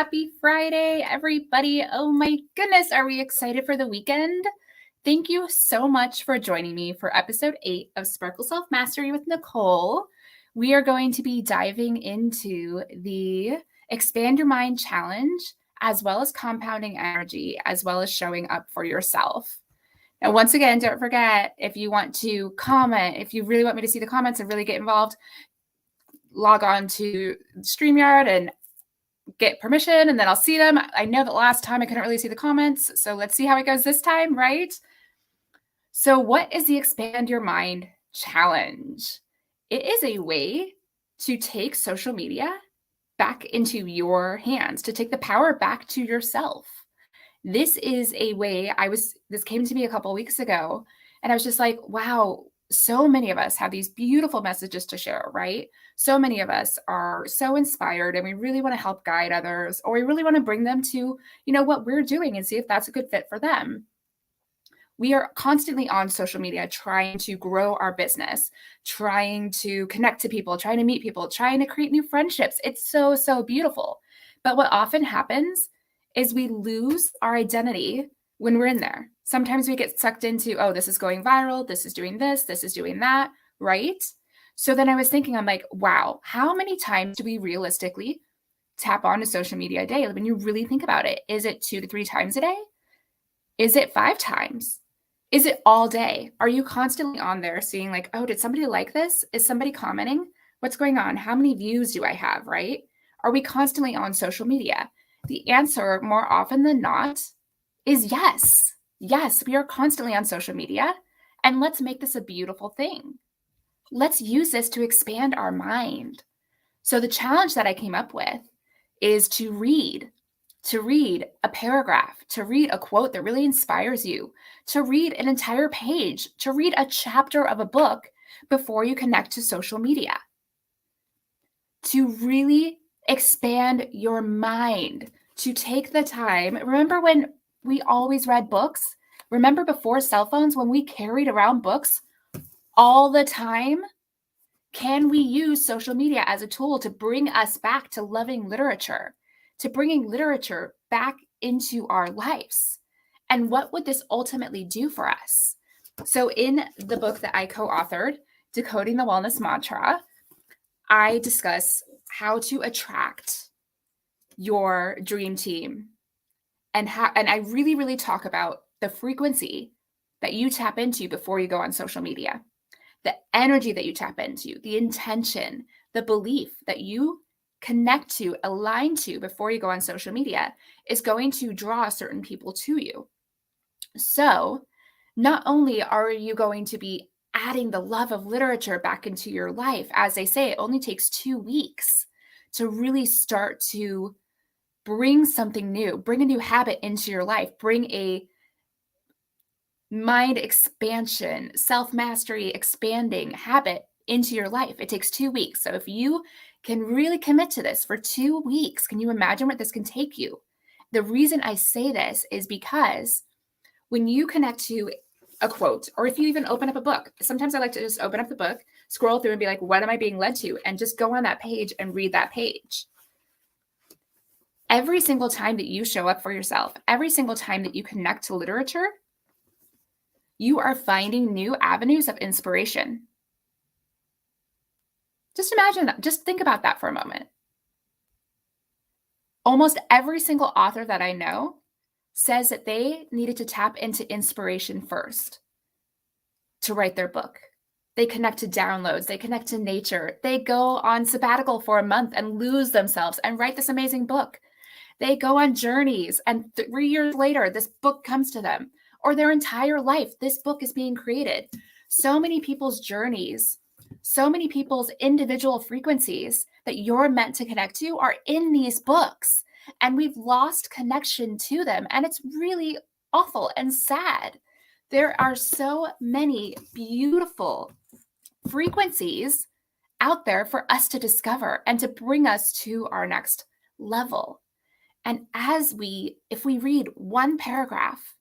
Happy Friday, everybody. Oh my goodness, are we excited for the weekend? Thank you so much for joining me for episode 8 of Sparkle Self Mastery with Nicole. We are going to be diving into the Expand Your Mind Challenge, as well as compounding energy, as well as showing up for yourself. Now, once again, don't forget, if you want to comment, if you really want me to see the comments and really get involved, log on to StreamYard and get permission, and then I'll see them. I know that last time I couldn't really see the comments, so let's see how it goes this time, right? So what is the Expand Your Mind Challenge? It is a way to take social media back into your hands, to take the power back to yourself. This is a way this came to me a couple of weeks ago, and I was just like, wow, so many of us have these beautiful messages to share, right? So many of us are so inspired and we really want to help guide others, or we really want to bring them to, what we're doing and see if that's a good fit for them. We are constantly on social media trying to grow our business, trying to connect to people, trying to meet people, trying to create new friendships. It's so, so beautiful. But what often happens is we lose our identity when we're in there. Sometimes we get sucked into, oh, this is going viral, this is doing this is doing that, right? So then I was thinking, I'm like, wow, how many times do we realistically tap onto social media a day? When you really think about it, is it 2 to 3 times a day? Is it 5 times? Is it all day? Are you constantly on there seeing like, oh, did somebody like this? Is somebody commenting? What's going on? How many views do I have, right? Are we constantly on social media? The answer, more often than not, is yes. Yes, we are constantly on social media, and let's make this a beautiful thing. Let's use this to expand our mind. So the challenge that I came up with is to read a paragraph, to read a quote that really inspires you, to read an entire page, to read a chapter of a book before you connect to social media, to really expand your mind, to take the time. Remember when we always read books? Remember before cell phones, when we carried around books all the time? Can we use social media as a tool to bring us back to loving literature, to bringing literature back into our lives? And what would this ultimately do for us? So in the book that I co-authored, Decoding the Wellness Mantra, I discuss how to attract your dream team, and I really, really talk about the frequency that you tap into before you go on social media, the energy that you tap into, the intention, the belief that you connect to, align to before you go on social media is going to draw certain people to you. So not only are you going to be adding the love of literature back into your life, as they say, it only takes 2 weeks to really start to bring something new, bring a new habit into your life, bring a mind expansion, self-mastery expanding habit into your life. It takes 2 weeks. So if you can really commit to this for 2 weeks, can you imagine what this can take you? The reason I say this is because when you connect to a quote, or if you even open up a book, sometimes I like to just open up the book, scroll through and be like, what am I being led to? And just go on that page and read that page. Every single time that you show up for yourself, every single time that you connect to literature, you are finding new avenues of inspiration. Just imagine that. Just think about that for a moment. Almost every single author that I know says that they needed to tap into inspiration first to write their book. They connect to downloads. They connect to nature. They go on sabbatical for a month and lose themselves and write this amazing book. They go on journeys, and 3 years later, this book comes to them. Or their entire life, this book is being created. So many people's journeys, so many people's individual frequencies that you're meant to connect to are in these books. And we've lost connection to them. And it's really awful and sad. There are so many beautiful frequencies out there for us to discover and to bring us to our next level. And if we read one paragraph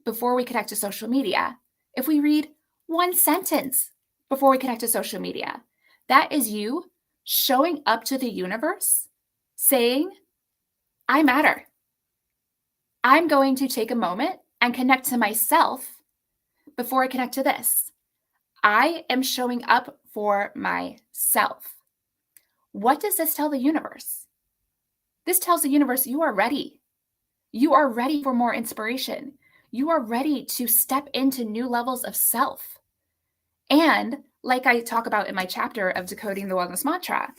before we connect to social media, if we read one sentence before we connect to social media, that is you showing up to the universe saying, I matter. I'm going to take a moment and connect to myself before I connect to this. I am showing up for myself. What does this tell the universe? This tells the universe you are ready. You are ready for more inspiration. You are ready to step into new levels of self. And like I talk about in my chapter of Decoding the Wellness Mantra,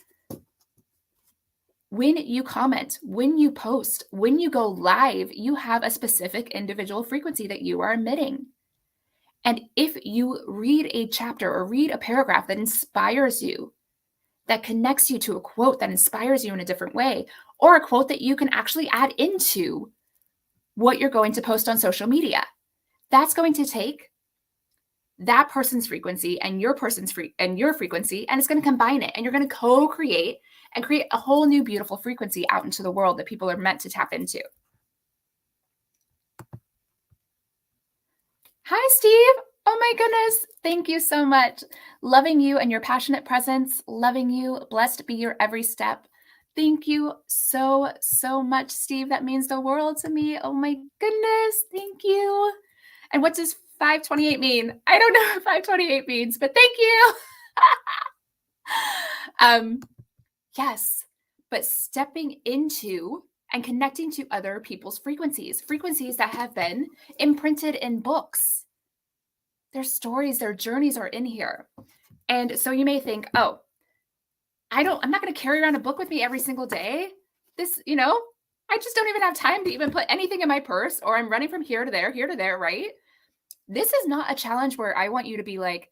when you comment, when you post, when you go live, you have a specific individual frequency that you are emitting. And if you read a chapter or read a paragraph that inspires you, that connects you to a quote that inspires you in a different way, or a quote that you can actually add into what you're going to post on social media, that's going to take that person's frequency and your frequency, and it's going to combine it, and you're going to co-create and create a whole new beautiful frequency out into the world that people are meant to tap into. Hi, Steve. Oh my goodness. Thank you so much. Loving you and your passionate presence. Loving you. Blessed be your every step. Thank you so, so much, Steve. That means the world to me. Oh my goodness. Thank you. And what does 528 mean? I don't know what 528 means, but thank you. Yes, but stepping into and connecting to other people's frequencies that have been imprinted in books. Their stories, their journeys are in here. And so you may think, oh, I'm not going to carry around a book with me every single day. This, I just don't even have time to even put anything in my purse, or I'm running from here to there, right? This is not a challenge where I want you to be like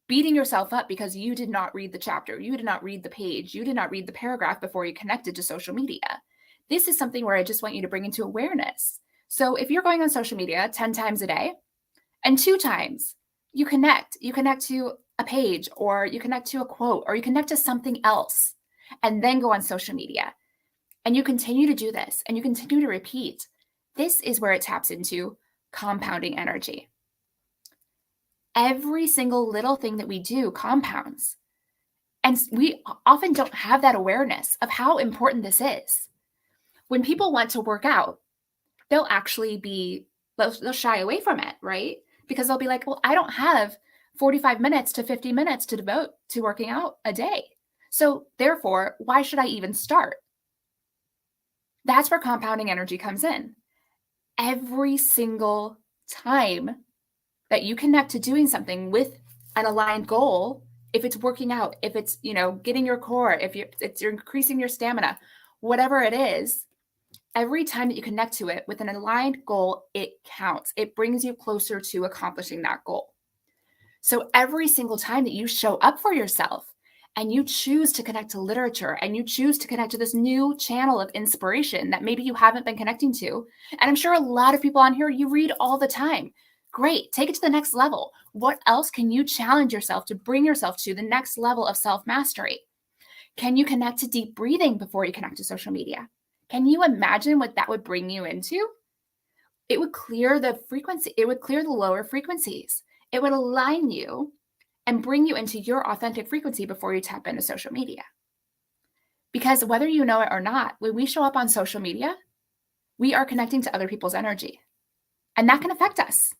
beating yourself up because you did not read the chapter, you did not read the page, you did not read the paragraph before you connected to social media. This is something where I just want you to bring into awareness. So if you're going on social media 10 times a day, and 2 times you connect to a page, or you connect to a quote, or you connect to something else, and then go on social media, and you continue to do this, and you continue to repeat, this is where it taps into compounding energy. Every single little thing that we do compounds. And we often don't have that awareness of how important this is. When people want to work out, they'll shy away from it, right? Because they'll be like, well, I don't have 45 minutes to 50 minutes to devote to working out a day. So therefore, why should I even start? That's where compounding energy comes in. Every single time that you connect to doing something with an aligned goal, if it's working out, if it's, getting your core, if you're increasing your stamina, whatever it is, every time that you connect to it with an aligned goal, it counts. It brings you closer to accomplishing that goal. So every single time that you show up for yourself and you choose to connect to literature, and you choose to connect to this new channel of inspiration that maybe you haven't been connecting to, and I'm sure a lot of people on here, you read all the time. Great, take it to the next level. What else can you challenge yourself to bring yourself to the next level of self-mastery? Can you connect to deep breathing before you connect to social media? Can you imagine what that would bring you into? It would clear the frequency. It would clear the lower frequencies. It would align you and bring you into your authentic frequency before you tap into social media. Because whether you know it or not, when we show up on social media, we are connecting to other people's energy. And that can affect us.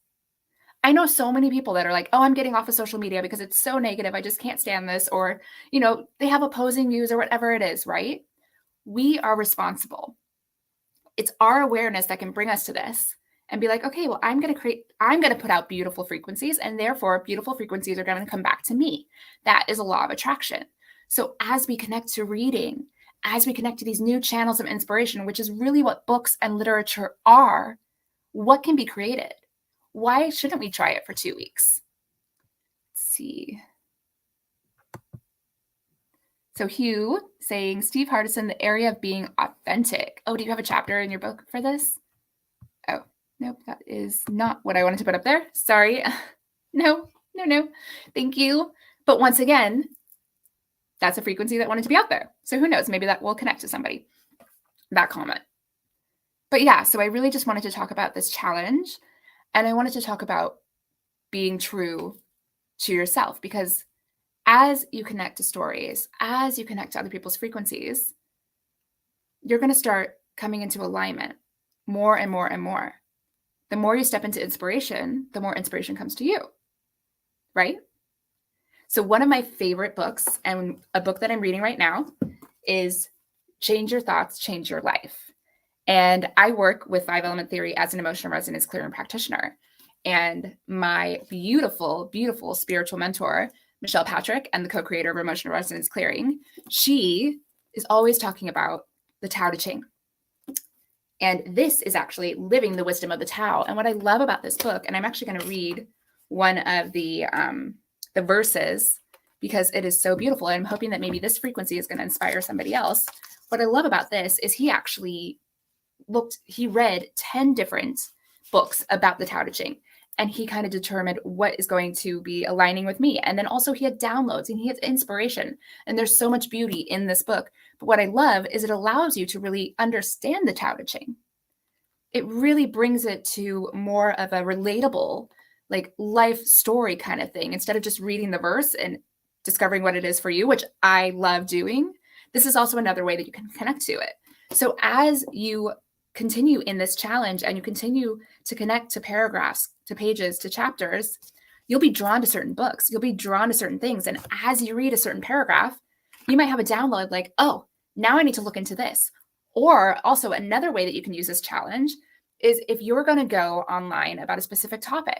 I know so many people that are like, oh, I'm getting off of social media because it's so negative. I just can't stand this. Or, they have opposing views or whatever it is, right? We are responsible. It's our awareness that can bring us to this and be like, okay, well, I'm going to put out beautiful frequencies, and therefore beautiful frequencies are going to come back to me. That is a law of attraction. So as we connect to reading, as we connect to these new channels of inspiration, which is really what books and literature are, what can be created? Why shouldn't we try it for 2 weeks? Let's see. So Hugh saying, Steve Hardison, the area of being authentic. Oh, do you have a chapter in your book for this? Oh, nope, that is not what I wanted to put up there. Sorry. No. Thank you. But once again, that's a frequency that wanted to be out there. So who knows? Maybe that will connect to somebody, that comment. But yeah, so I really just wanted to talk about this challenge. And I wanted to talk about being true to yourself, because as you connect to stories, as you connect to other people's frequencies, you're going to start coming into alignment more and more and more. The more you step into inspiration, the more inspiration comes to you, right? So one of my favorite books, and a book that I'm reading right now, is Change Your Thoughts, Change Your Life. And I work with 5-element theory as an emotional resonance clearing practitioner. And my beautiful, beautiful spiritual mentor, Michelle Patrick, and the co-creator of Emotional Resonance Clearing, she is always talking about the Tao Te Ching. And this is actually living the wisdom of the Tao. And what I love about this book, and I'm actually going to read one of the verses because it is so beautiful. And I'm hoping that maybe this frequency is going to inspire somebody else. What I love about this is he read 10 different books about the Tao Te Ching, and he kind of determined what is going to be aligning with me. And then also he had downloads and he had inspiration, and there's so much beauty in this book. But what I love is it allows you to really understand the Tao Te Ching. It really brings it to more of a relatable, like life story kind of thing. Instead of just reading the verse and discovering what it is for you, which I love doing, this is also another way that you can connect to it. So as you continue in this challenge and you continue to connect to paragraphs, to pages, to chapters, you'll be drawn to certain books. You'll be drawn to certain things. And as you read a certain paragraph, you might have a download like, oh, now I need to look into this. Or also another way that you can use this challenge is if you're going to go online about a specific topic,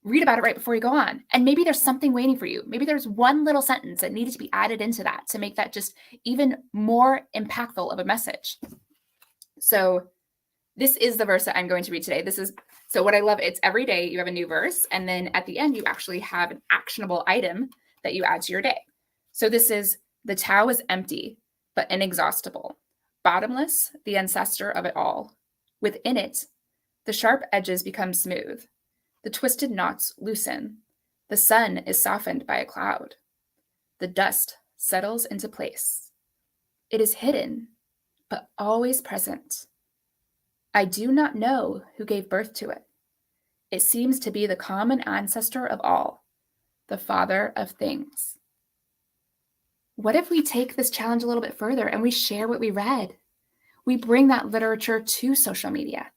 read about it right before you go on. And maybe there's something waiting for you. Maybe there's one little sentence that needed to be added into that to make that just even more impactful of a message. So this is the verse that I'm going to read today. So what I love, it's every day you have a new verse. And then at the end, you actually have an actionable item that you add to your day. So this is, the Tao is empty, but inexhaustible, bottomless, the ancestor of it all. Within it, the sharp edges become smooth. The twisted knots loosen. The sun is softened by a cloud. The dust settles into place. It is hidden, but always present. I do not know who gave birth to it. It seems to be the common ancestor of all, the father of things. What if we take this challenge a little bit further and we share what we read? We bring that literature to social media.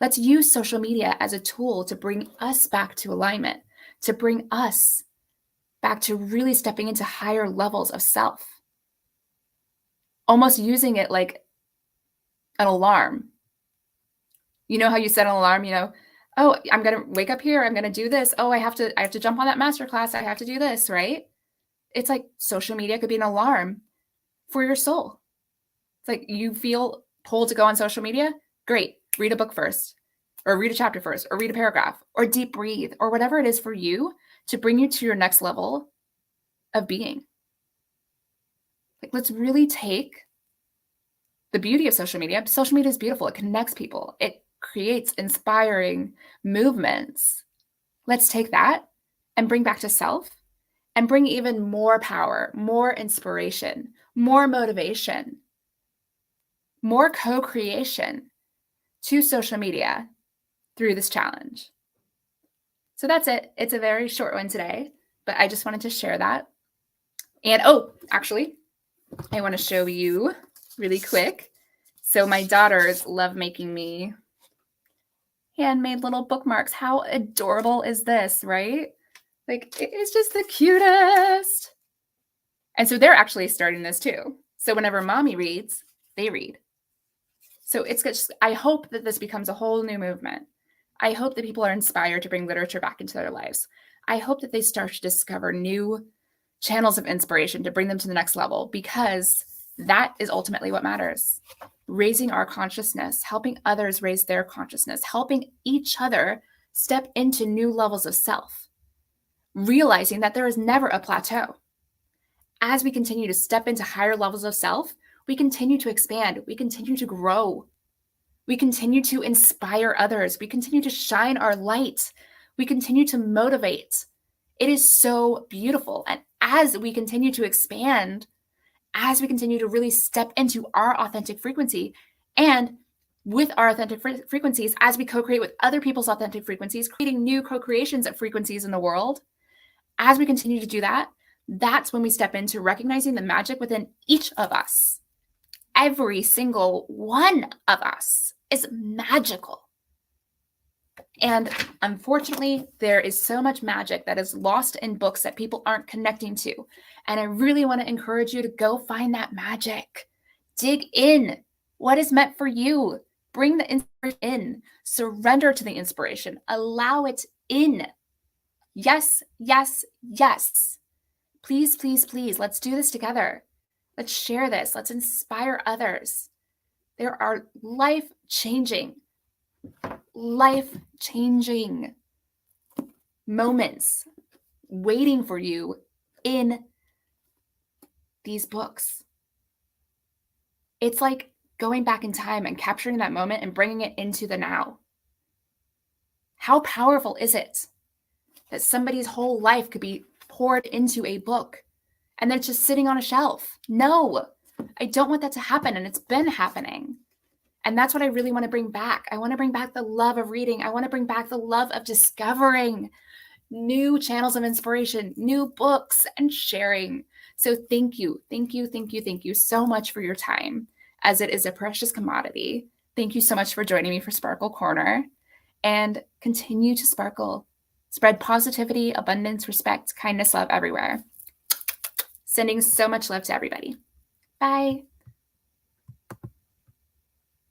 Let's use social media as a tool to bring us back to alignment, to bring us back to really stepping into higher levels of self. Almost using it like an alarm. You know how you set an alarm, oh, I'm going to wake up here. I'm going to do this. Oh, I have to jump on that masterclass. I have to do this, right? It's like social media could be an alarm for your soul. It's like you feel pulled to go on social media. Great. Read a book first, or read a chapter first, or read a paragraph, or deep breathe, or whatever it is for you to bring you to your next level of being. Like, let's really take the beauty of social media. Social media is beautiful. It connects people. It creates inspiring movements. Let's take that and bring back to self and bring even more power, more inspiration, more motivation, more co-creation to social media through this challenge. So that's it. It's a very short one today, but I just wanted to share that. And actually, I want to show you really quick. So my daughters love making me handmade little bookmarks. How adorable is this, right? Like, it is just the cutest. And so they're actually starting this too. So whenever mommy reads, they read. So it's just, I hope that this becomes a whole new movement. I hope that people are inspired to bring literature back into their lives. I hope that they start to discover new channels of inspiration to bring them to the next level, because that is ultimately what matters. Raising our consciousness, helping others raise their consciousness, helping each other step into new levels of self, realizing that there is never a plateau. As we continue to step into higher levels of self, we continue to expand, we continue to grow, we continue to inspire others, we continue to shine our light, we continue to motivate. It is so beautiful. And as we continue to expand, as we continue to really step into our authentic frequency, and with our authentic frequencies, as we co-create with other people's authentic frequencies, creating new co-creations of frequencies in the world, as we continue to do that, that's when we step into recognizing the magic within each of us. every single one of us is magical. And unfortunately, there is so much magic that is lost in books that people aren't connecting to. And I really want to encourage you to go find that magic. Dig in. What is meant for you? Bring the inspiration in. Surrender to the inspiration. Allow it in. Yes, yes, yes. Please, please, please, let's do this together. Let's share this. Let's inspire others. There are life-changing moments waiting for you in these books. It's like going back in time and capturing that moment and bringing it into the now. How powerful is it that somebody's whole life could be poured into a book and then it's just sitting on a shelf? No, I don't want that to happen, and it's been happening. And that's what I really want to bring back. I want to bring back the love of reading. I want to bring back the love of discovering new channels of inspiration, new books, and sharing. So thank you so much for your time, as it is a precious commodity. Thank you so much for joining me for Sparkle Corner, and continue to sparkle. Spread positivity, abundance, respect, kindness, love everywhere. Sending so much love to everybody. Bye.